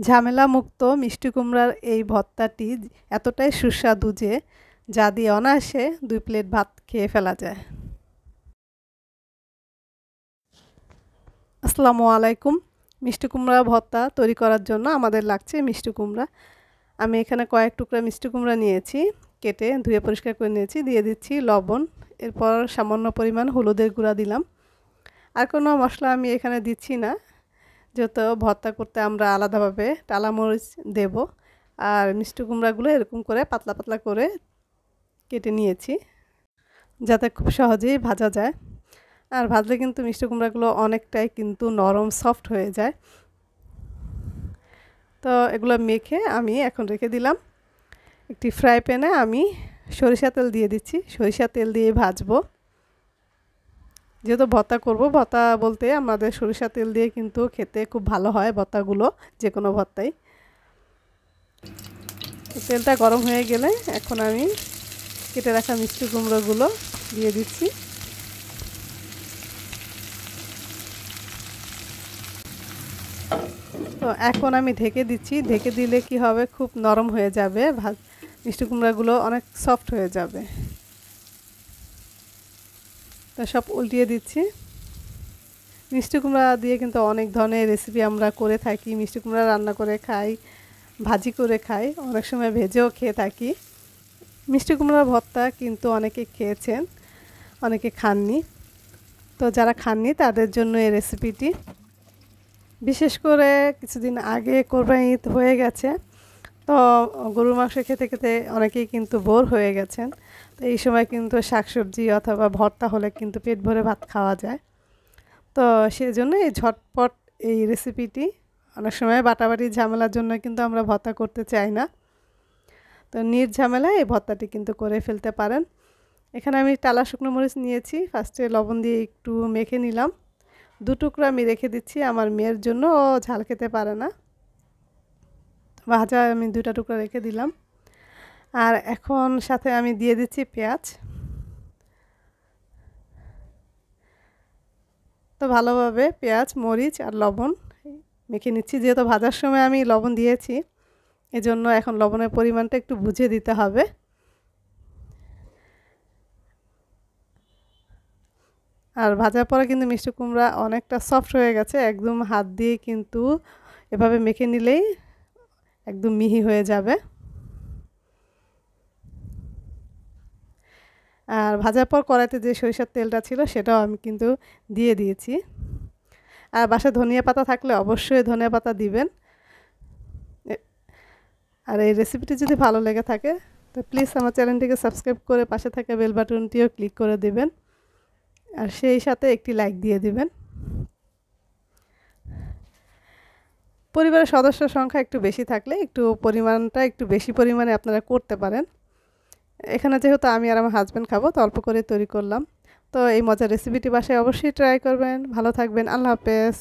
ঝামেলা মুক্ত মিষ্টি কুমড়ার এই ভর্তাটি এতটাই সুস্বাদু যে যা দিয়ে অনায়াসে ২ প্লেট ভাত খেয়ে ফেলা যায়। আসসালামু আলাইকুম। মিষ্টি কুমড়া ভর্তা তৈরি করার জন্য আমাদের লাগছে মিষ্টি কুমড়া। আমি এখানে কয়েক টুকরা মিষ্টি কুমড়া নিয়েছি, কেটে ধুয়ে পরিষ্কার করে নিয়েছি। দিয়ে দিচ্ছি লবণ, এরপর সামান্য পরিমাণ হলুদের গুঁড়া দিলাম। আর কোনো মশলা আমি এখানে দিচ্ছি না, যেহেতু ভর্তা করতে আমরা আলাদাভাবে টালা মরিচ দেব। আর মিষ্টি কুমড়াগুলো এরকম করে পাতলা পাতলা করে কেটে নিয়েছি, যাতে খুব সহজেই ভাজা যায়। আর ভাজলে কিন্তু মিষ্টি কুমড়াগুলো অনেকটাই কিন্তু নরম সফট হয়ে যায়। তো এগুলো মেখে আমি এখন রেখে দিলাম। একটি ফ্রাই প্যানে আমি সরিষা তেল দিয়ে দিচ্ছি, সরিষা তেল দিয়ে ভাজবো। যেহেতু ভর্তা করব, ভর্তা বলতে আমাদের সরিষা তেল দিয়ে কিন্তু খেতে খুব ভালো হয় ভর্তাগুলো, যে কোনো ভর্তাই। তেলটা গরম হয়ে গেলে এখন আমি কেটে রাখা মিষ্টি কুমড়োগুলো দিয়ে দিচ্ছি। তো এখন আমি ঢেকে দিচ্ছি। ঢেকে দিলে কি হবে, খুব নরম হয়ে যাবে, মিষ্টি কুমড়াগুলো অনেক সফট হয়ে যাবে। তো সব উল্টিয়ে দিচ্ছি। মিষ্টি কুমড়া দিয়ে কিন্তু অনেক ধরনের রেসিপি আমরা করে থাকি। মিষ্টি কুমড়া রান্না করে খাই, ভাজি করে খাই, অনেক সময় ভেজেও খেয়ে থাকি। মিষ্টি কুমড়ার ভর্তা কিন্তু অনেকে খেয়েছেন, অনেকে খাননি। তো যারা খাননি তাদের জন্য এই রেসিপিটি। বিশেষ করে কিছুদিন আগে কোরবানি ঈদ হয়ে গেছে, তো গরুর মাংস খেতে খেতে অনেকেই কিন্তু বোর হয়ে গেছেন। তো এই সময় কিন্তু শাকসবজি অথবা ভর্তা হলে কিন্তু পেট ভরে ভাত খাওয়া যায়। তো সেজন্য এই ঝটপট এই রেসিপিটি, অনেক সময় বাটাবাটি ঝামেলার জন্য কিন্তু আমরা ভর্তা করতে চাই না। তো নির্ঝামেলায় এই ভর্তাটি কিন্তু করে ফেলতে পারেন। এখানে আমি টালা শুকনো মরিচ নিয়েছি, ফার্স্টে লবণ দিয়ে একটু মেখে নিলাম। 2 টুকরা আমি রেখে দিচ্ছি আমার মেয়ের জন্য, ও ঝাল খেতে পারে না। ভাজা আমি 2টা টুকরা রেখে দিলাম। আর এখন সাথে আমি দিয়ে দিচ্ছি পেঁয়াজ। তো ভালোভাবে পেঁয়াজ, মরিচ আর লবণ মেখে নিচ্ছি। যেহেতু ভাজার সময় আমি লবণ দিয়েছি, এজন্য এখন লবণের পরিমাণটা একটু বুঝে দিতে হবে। আর ভাজার পরে কিন্তু মিষ্টি কুমড়া অনেকটা সফট হয়ে গেছে, একদম হাত দিয়ে কিন্তু এভাবে মেখে নিলেই একদম মিহি হয়ে যাবে। আর ভাজার পর কড়াইতে যে সরিষার তেলটা ছিল সেটাও আমি কিন্তু দিয়ে দিয়েছি। আর বাসায় ধনিয়া পাতা থাকলে অবশ্যই ধনিয়া পাতা দিবেন। আর এই রেসিপিটি যদি ভালো লেগে থাকে তো প্লিজ আমার চ্যানেলটিকে সাবস্ক্রাইব করে পাশে থাকা বেল বাটনটিও ক্লিক করে দেবেন, আর সেই সাথে একটি লাইক দিয়ে দিবেন। পরিবারের সদস্য সংখ্যা একটু বেশি থাকলে একটু পরিমাণটা একটু বেশি পরিমাণে আপনারা করতে পারেন। এখানে যেহেতু আমি আর আমার হাজব্যান্ড খাবো, তো অল্প করে তৈরি করলাম। তো এই মজার রেসিপিটি বাসায় অবশ্যই ট্রাই করবেন। ভালো থাকবেন। আল্লাহ হাফেজ।